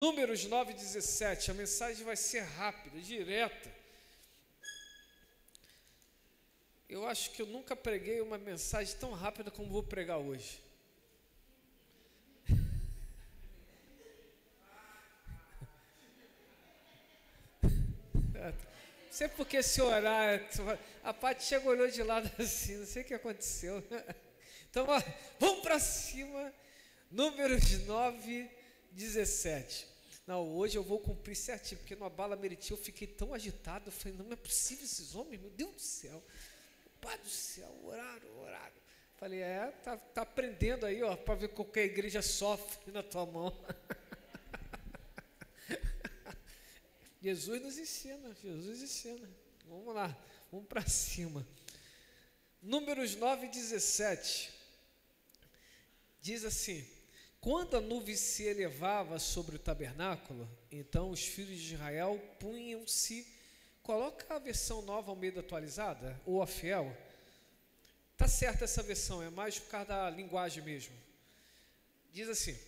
Números 9:17, a mensagem vai ser rápida, direta. Eu acho que eu nunca preguei uma mensagem tão rápida como vou pregar hoje. Não sei porque esse horário, a Paty chegou, olhou de lado assim, não sei o que aconteceu. Então, ó, vamos para cima. Números 9:17. Não, hoje eu vou cumprir certinho, porque no Abala Meriti eu fiquei tão agitado, eu falei, não é possível esses homens, meu Deus do céu, Pai do céu, oraram. Falei, tá aprendendo aí, ó, para ver como que a igreja sofre na tua mão. Jesus nos ensina, Vamos lá, vamos para cima. Números 9:17 diz assim: quando a nuvem se elevava sobre o tabernáculo, então os filhos de Israel punham-se. Coloca a versão Nova Almeida atualizada, ou a fiel. Tá certa essa versão, é mais por causa da linguagem mesmo. Diz assim,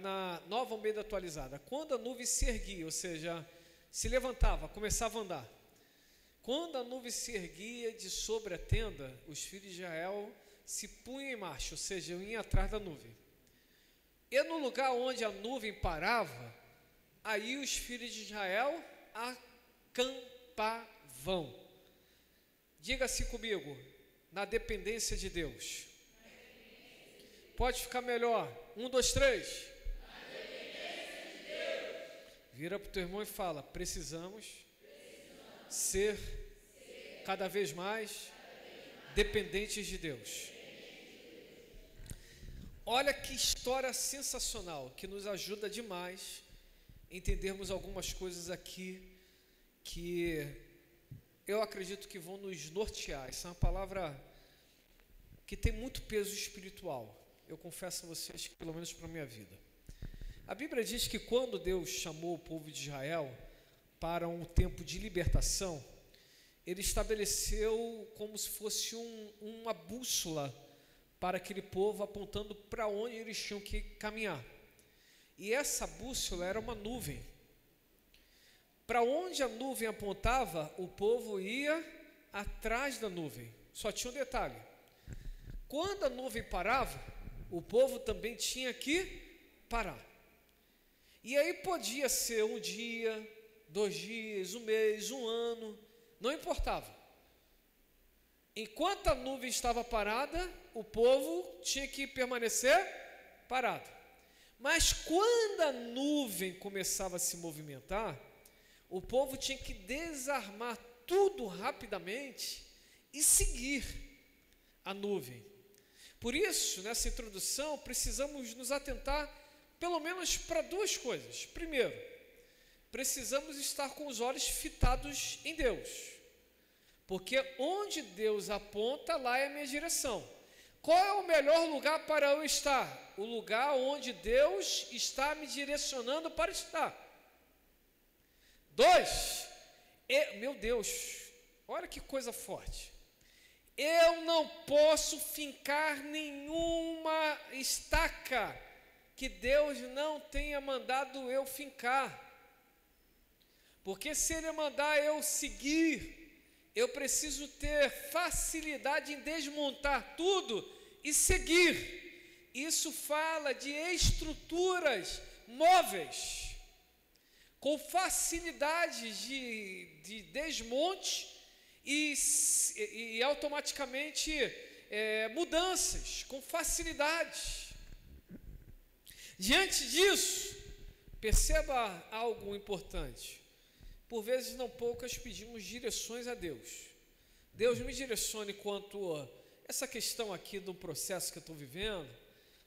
na Nova Almeida atualizada: quando a nuvem se erguia, ou seja, se levantava, começava a andar. Quando a nuvem se erguia de sobre a tenda, os filhos de Israel se punham em marcha, ou seja, iam atrás da nuvem. E no lugar onde a nuvem parava, aí os filhos de Israel acampavam. Diga assim comigo: na dependência de Deus. Pode ficar melhor. 1, 2, 3. Na dependência de Deus. Vira para o teu irmão e fala: precisamos ser cada vez mais dependentes de Deus. Olha que história sensacional, que nos ajuda demais a entendermos algumas coisas aqui que eu acredito que vão nos nortear. Essa é uma palavra que tem muito peso espiritual. Eu confesso a vocês que, pelo menos para a minha vida. A Bíblia diz que quando Deus chamou o povo de Israel para um tempo de libertação, Ele estabeleceu como se fosse uma bússola para aquele povo, apontando para onde eles tinham que caminhar. E essa bússola era uma nuvem. Para onde a nuvem apontava, o povo ia atrás da nuvem. Só tinha um detalhe: quando a nuvem parava, o povo também tinha que parar. E aí podia ser um dia, 2 dias, 1 mês, 1 ano, não importava. Enquanto a nuvem estava parada, o povo tinha que permanecer parado. Mas quando a nuvem começava a se movimentar, o povo tinha que desarmar tudo rapidamente e seguir a nuvem. Por isso, nessa introdução, precisamos nos atentar pelo menos para 2 coisas. Primeiro, precisamos estar com os olhos fitados em Deus, porque onde Deus aponta, lá é a minha direção. Qual é o melhor lugar para eu estar? O lugar onde Deus está me direcionando para estar. 2, meu Deus, olha que coisa forte. Eu não posso fincar nenhuma estaca que Deus não tenha mandado eu fincar. Porque se Ele mandar eu seguir, eu preciso ter facilidade em desmontar tudo e seguir. Isso fala de estruturas móveis, com facilidade de desmonte e automaticamente mudanças, com facilidade. Diante disso, perceba algo importante. Por vezes, não poucas, pedimos direções a Deus. Deus, me direcione quanto a essa questão aqui do processo que eu estou vivendo,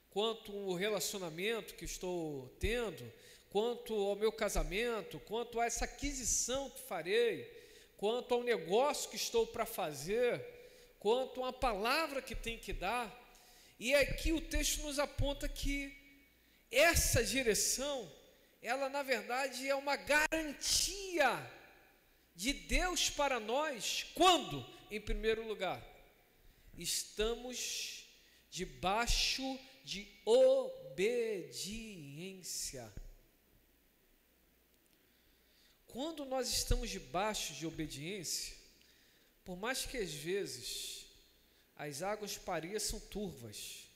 quanto ao relacionamento que estou tendo, quanto ao meu casamento, quanto a essa aquisição que farei, quanto ao negócio que estou para fazer, quanto a palavra que tem que dar. E aqui o texto nos aponta que essa direção, ela na verdade é uma garantia de Deus para nós. Quando? Em primeiro lugar, estamos debaixo de obediência. quando nós estamos debaixo de obediência, por mais que às vezes as águas pareçam turvas,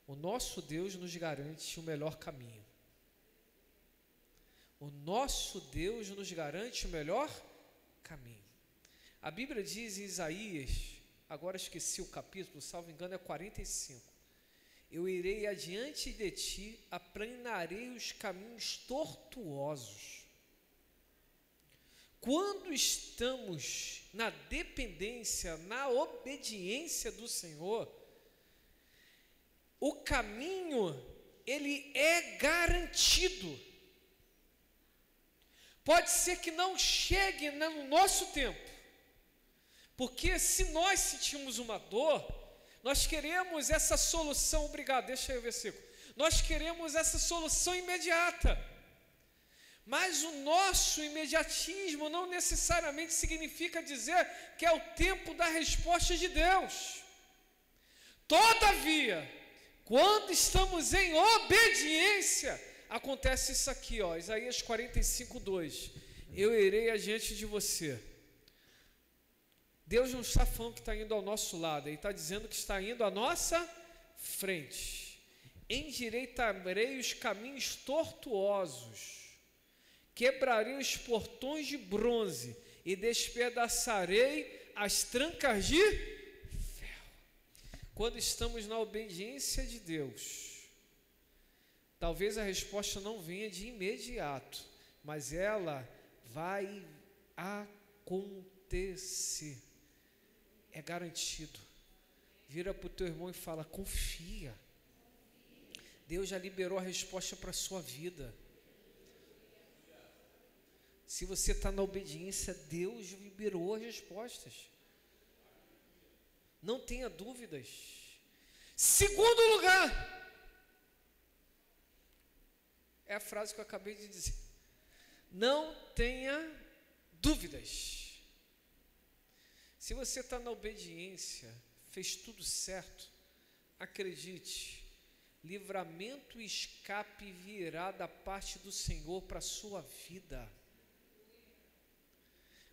o nosso Deus nos garante o melhor caminho. O nosso Deus nos garante o melhor caminho. A Bíblia diz em Isaías, agora esqueci o capítulo, salvo engano é 45. Eu irei adiante de ti, aplanarei os caminhos tortuosos. Quando estamos na dependência, na obediência do Senhor, o caminho, ele é garantido. Pode ser que não chegue no nosso tempo, porque se nós sentimos uma dor, nós queremos essa solução, obrigado, deixa aí o versículo, nós queremos essa solução imediata, mas o nosso imediatismo não necessariamente significa dizer que é o tempo da resposta de Deus. Todavia, quando estamos em obediência, acontece isso aqui, ó, Isaías 45, 2. Eu irei adiante de você. Deus não está falando que está indo ao nosso lado, Ele está dizendo que está indo à nossa frente. Endireitarei os caminhos tortuosos, quebrarei os portões de bronze e despedaçarei as trancas de ferro. Quando estamos na obediência de Deus, talvez a resposta não venha de imediato, mas ela vai acontecer. É garantido. Vira para o teu irmão e fala: confia. Deus já liberou a resposta para a sua vida. Se você está na obediência, Deus liberou as respostas. Não tenha dúvidas. Segundo lugar, é a frase que eu acabei de dizer. Não tenha dúvidas. Se você está na obediência, fez tudo certo, acredite, livramento e escape virá da parte do Senhor para a sua vida.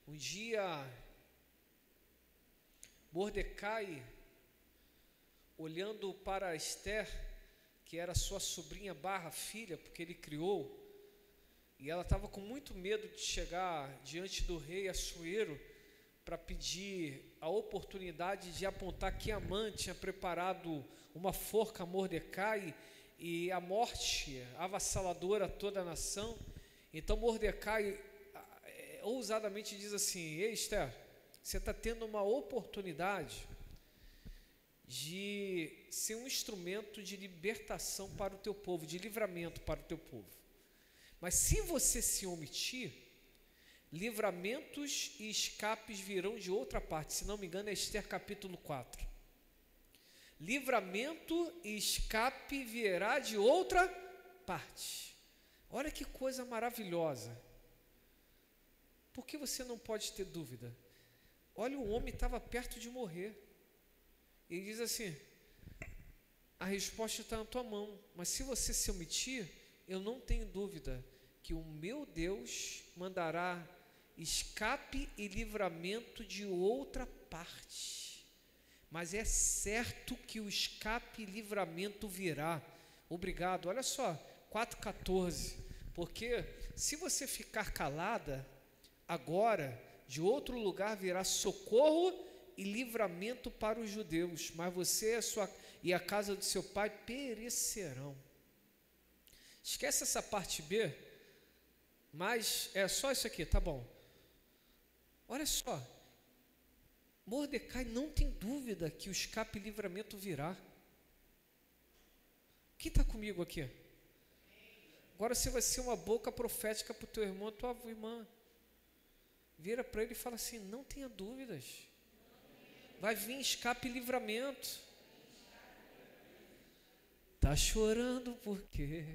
Um dia, Mordecai, olhando para Esther, que era sua sobrinha barra filha, porque ele criou, e ela estava com muito medo de chegar diante do rei Assuero para pedir a oportunidade de apontar que Amã tinha preparado uma forca a Mordecai e a morte avassaladora a toda a nação. Então Mordecai ousadamente diz assim: ei Esther, você está tendo uma oportunidade de ser um instrumento de libertação para o teu povo, de livramento para o teu povo. Mas se você se omitir, livramentos e escapes virão de outra parte. Se não me engano é Esther capítulo 4. Livramento e escape virá de outra parte. Olha que coisa maravilhosa. Por que você não pode ter dúvida? Olha, o homem estava perto de morrer. Ele diz assim: a resposta está na tua mão, mas se você se omitir, eu não tenho dúvida que o meu Deus mandará escape e livramento de outra parte. Mas é certo que o escape e livramento virá. Obrigado. Olha só, 4,14. Porque se você ficar calada, agora de outro lugar virá socorro e livramento para os judeus, mas você e a casa do seu pai perecerão. Esquece essa parte B, mas é só isso aqui, tá bom. Olha só, Mordecai não tem dúvida que o escape e livramento virá. Quem está comigo aqui? Agora você vai ser uma boca profética para o teu irmão, tua irmã. Vira para ele e fala assim: não tenha dúvidas. Vai vir escape e livramento. Tá chorando por quê?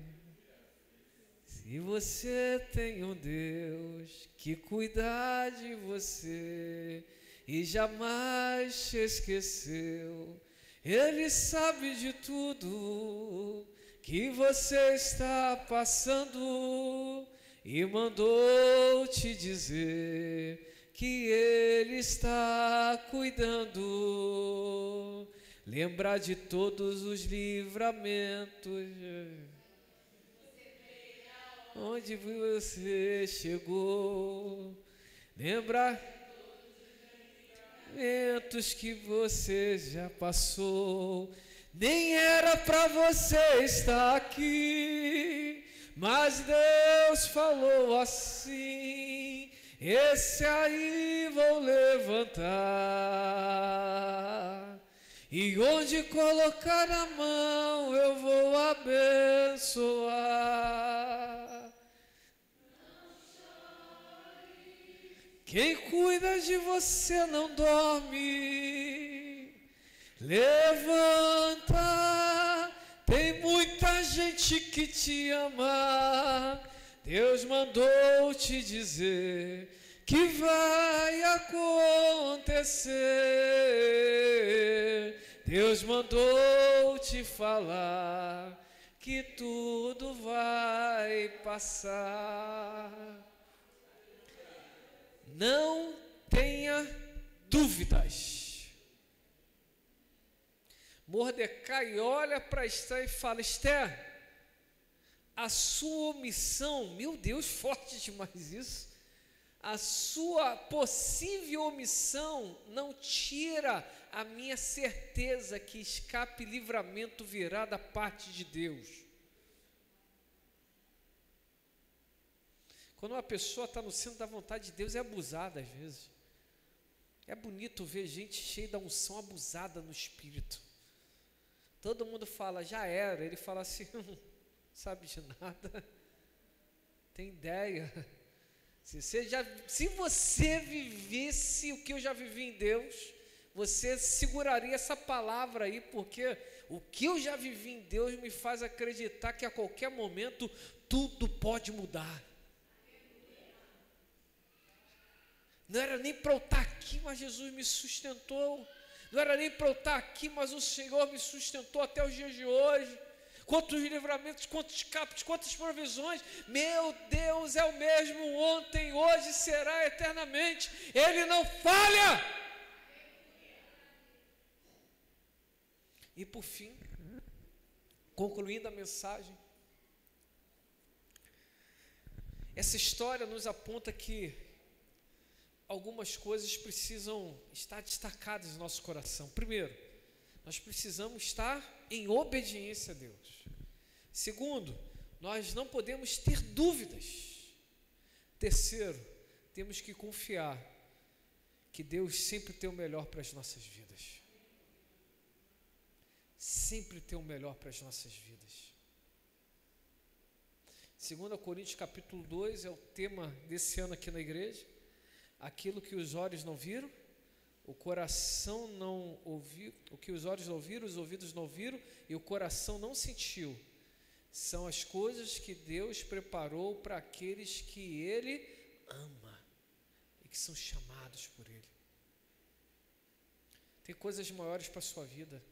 Se você tem um Deus que cuida de você e jamais te esqueceu, Ele sabe de tudo que você está passando e mandou te dizer que Ele está cuidando. Lembrar de todos os livramentos, onde você chegou. Lembrar momentos que você já passou. Nem era para você estar aqui, mas Deus falou assim: esse aí vou levantar, e onde colocar a mão eu vou abençoar. Quem cuida de você não dorme. Levanta, tem muita gente que te ama. Deus mandou te dizer que vai acontecer. Deus mandou te falar que tudo vai passar. Não tenha dúvidas. Mordecai olha para Esther e fala: Esther, a sua omissão, meu Deus, forte demais isso, a sua possível omissão não tira a minha certeza que escape e livramento virá da parte de Deus. Quando uma pessoa está no centro da vontade de Deus, é abusada às vezes. É bonito ver gente cheia da unção abusada no espírito. Todo mundo fala, já era. Ele fala assim, não sabe de nada, tem ideia. Se você vivesse o que eu já vivi em Deus, você seguraria essa palavra aí, porque o que eu já vivi em Deus me faz acreditar que a qualquer momento tudo pode mudar. Não era nem para eu estar aqui, mas Jesus me sustentou. Não era nem para eu estar aqui, mas o Senhor me sustentou até os dias de hoje. Quantos livramentos, quantos escapes, quantas provisões. Meu Deus é o mesmo ontem, hoje e será eternamente. Ele não falha. E por fim, concluindo a mensagem, essa história nos aponta que algumas coisas precisam estar destacadas no nosso coração. Primeiro, nós precisamos estar em obediência a Deus. Segundo, nós não podemos ter dúvidas. Terceiro, temos que confiar que Deus sempre tem o melhor para as nossas vidas. Sempre tem o melhor para as nossas vidas. 2 Coríntios capítulo 2 é o tema desse ano aqui na igreja. Aquilo que os olhos não viram, o coração não ouviu, o que os olhos não ouviram, os ouvidos não ouviram e o coração não sentiu, são as coisas que Deus preparou para aqueles que Ele ama e que são chamados por Ele. Tem coisas maiores para a sua vida.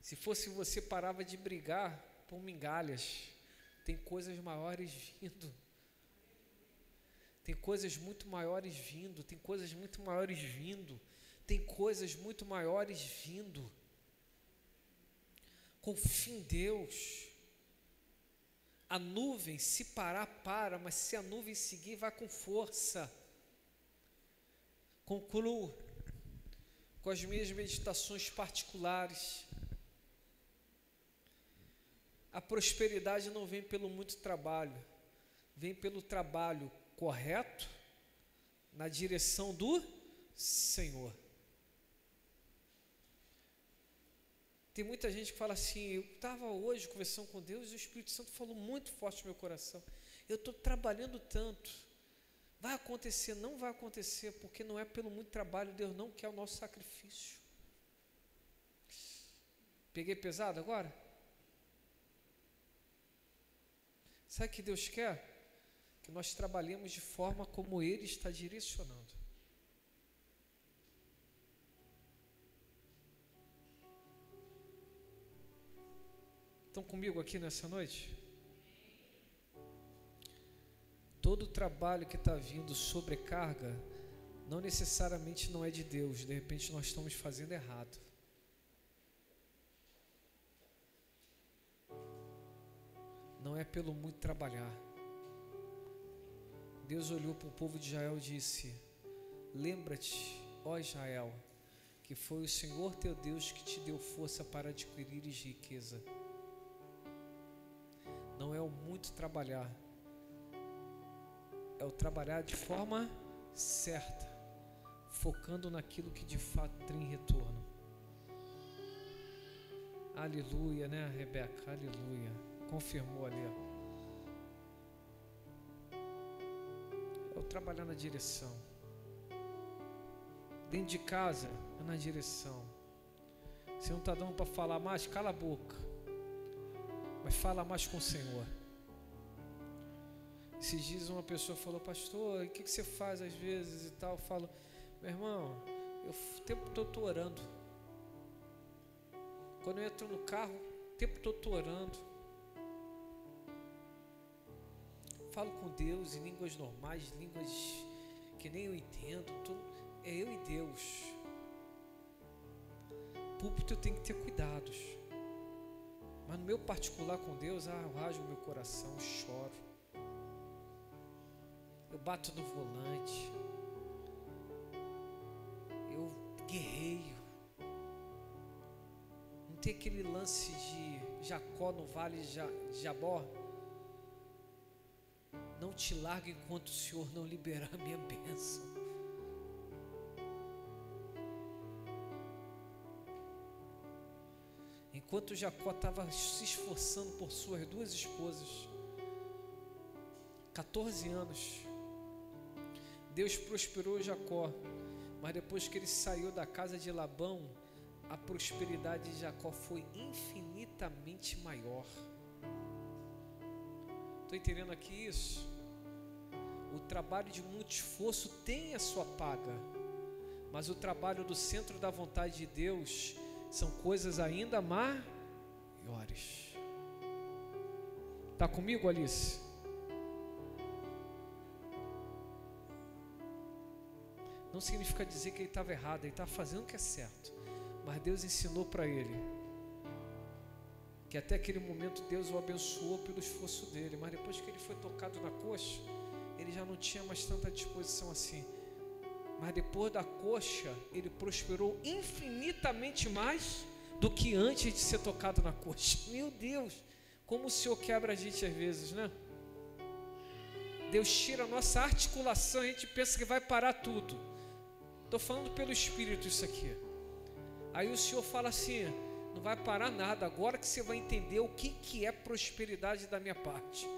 Se fosse você, parava de brigar por migalhas. Tem coisas maiores vindo. Tem coisas muito maiores vindo, tem coisas muito maiores vindo, tem coisas muito maiores vindo. Confie em Deus. A nuvem, se parar, para, mas se a nuvem seguir, vai com força. Concluo com as minhas meditações particulares. A prosperidade não vem pelo muito trabalho, vem pelo trabalho correto, na direção do Senhor. Tem muita gente que fala assim, eu estava hoje conversando com Deus e o Espírito Santo falou muito forte no meu coração. Eu estou trabalhando tanto. Vai acontecer? Não vai acontecer, porque não é pelo muito trabalho, Deus não quer o nosso sacrifício. Peguei pesado agora? Sabe o que Deus quer? Que nós trabalhemos de forma como Ele está direcionando. Estão comigo aqui nessa noite? todo trabalho que está vindo sobrecarga, não necessariamente não é de Deus. De repente nós estamos fazendo errado. Não é pelo muito trabalhar. Deus olhou para o povo de Israel e disse: lembra-te, ó Israel, que foi o Senhor teu Deus que te deu força para adquirires riqueza. Não é o muito trabalhar, é o trabalhar de forma certa, focando naquilo que de fato tem retorno. Aleluia, né, Rebeca? Aleluia. Confirmou ali, ó. É o trabalhar na direção. Dentro de casa, é na direção. Se não está dando para falar mais, cala a boca. Mas fala mais com o Senhor. Esses dias uma pessoa falou: pastor, o que você faz às vezes e tal? Eu falo: meu irmão, eu o tempo todo estou orando. Quando eu entro no carro, o tempo todo estou orando. Falo com Deus em línguas normais, línguas que nem eu entendo. É eu e Deus. Púlpito eu tenho que ter cuidados. Mas no meu particular com Deus, eu rasgo o meu coração, eu choro. Eu bato no volante. Eu guerreio. Não tem aquele lance de Jacó no vale de Jabó? Não te largo enquanto o Senhor não liberar a minha bênção. Enquanto Jacó estava se esforçando por suas duas esposas, 14 anos, Deus prosperou Jacó, mas depois que ele saiu da casa de Labão, a prosperidade de Jacó foi infinitamente maior. Estou entendendo aqui isso? O trabalho de muito esforço tem a sua paga, mas o trabalho do centro da vontade de Deus são coisas ainda maiores. Está comigo, Alice? Não significa dizer que ele estava errado, ele estava fazendo o que é certo, mas Deus ensinou para ele que até aquele momento Deus o abençoou pelo esforço dele, mas depois que ele foi tocado na coxa, ele já não tinha mais tanta disposição assim. Mas depois da coxa, ele prosperou infinitamente mais do que antes de ser tocado na coxa. Meu Deus, como o Senhor quebra a gente às vezes, né? Deus tira a nossa articulação, a gente pensa que vai parar tudo. Estou falando pelo Espírito isso aqui. Aí o Senhor fala assim: não vai parar nada, agora que você vai entender o que é prosperidade da minha parte.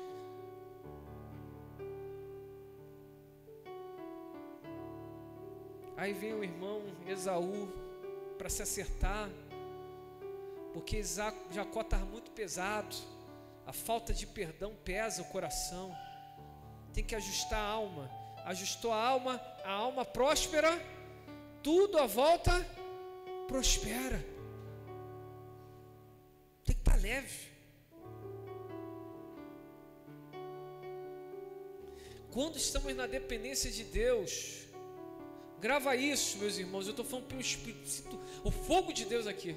Aí vem o irmão Esaú para se acertar, porque Jacó estava muito pesado, a falta de perdão pesa o coração, tem que ajustar a alma. Ajustou a alma próspera, tudo à volta prospera. Tem que estar leve. Quando estamos na dependência de Deus, grava isso, meus irmãos, eu estou falando pelo Espírito, sinto o fogo de Deus aqui.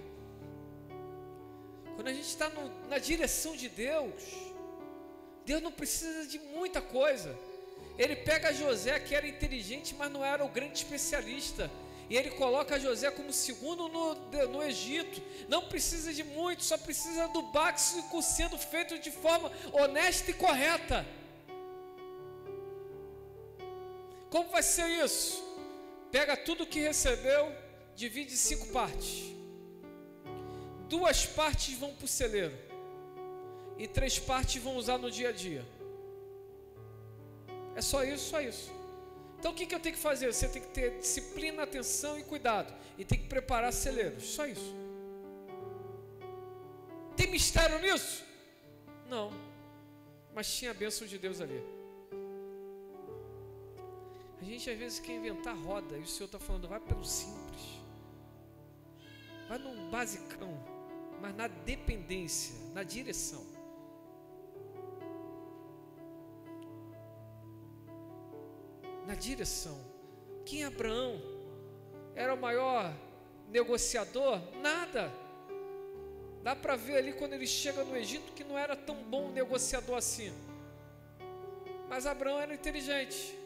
Quando a gente está na direção de Deus, Deus não precisa de muita coisa. Ele pega José, que era inteligente, mas não era o grande especialista, e ele coloca José como segundo no Egito. Não precisa de muito, só precisa do básico sendo feito de forma honesta e correta. Como vai ser isso? Pega tudo que recebeu, divide em 5 partes. 2 partes vão para o celeiro e 3 partes vão usar no dia a dia. É só isso, só isso. Então o que eu tenho que fazer? Você tem que ter disciplina, atenção e cuidado, e tem que preparar celeiros, só isso. Tem mistério nisso? Não, mas tinha a bênção de Deus ali. A gente às vezes quer inventar roda, e o Senhor está falando: vai pelo simples, vai no basicão, mas na dependência, na direção. na direção. Quem é Abraão? Era o maior negociador? Nada. Dá para ver ali quando ele chega no Egito que não era tão bom negociador assim. Mas Abraão era inteligente.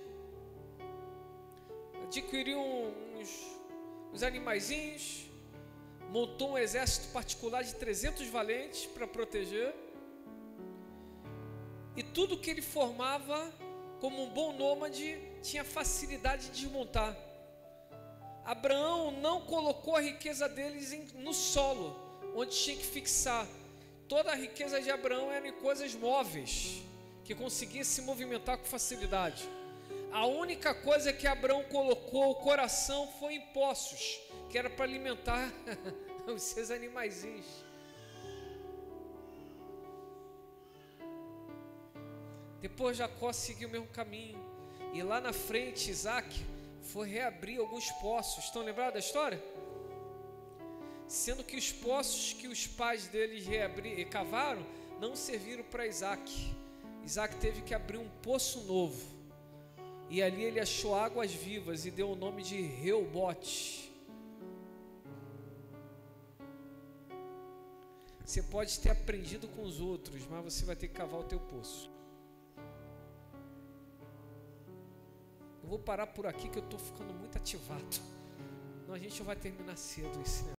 Adquiriu uns animaizinhos, montou um exército particular de 300 valentes para proteger. E tudo que ele formava, como um bom nômade, tinha facilidade de desmontar. Abraão não colocou a riqueza deles no solo, onde tinha que fixar. Toda a riqueza de Abraão era em coisas móveis, que conseguia se movimentar com facilidade. A única coisa que Abraão colocou o coração foi em poços, que era para alimentar os seus animaizinhos. Depois Jacó seguiu o mesmo caminho, e lá na frente Isaac foi reabrir alguns poços. Estão lembrados da história? Sendo que os poços que os pais deles cavaram não serviram para Isaac. Isaac teve que abrir um poço novo, e ali ele achou águas vivas e deu o nome de Reobote. Você pode ter aprendido com os outros, mas você vai ter que cavar o teu poço. Eu vou parar por aqui que eu estou ficando muito ativado. Não, a gente vai terminar cedo esse negócio.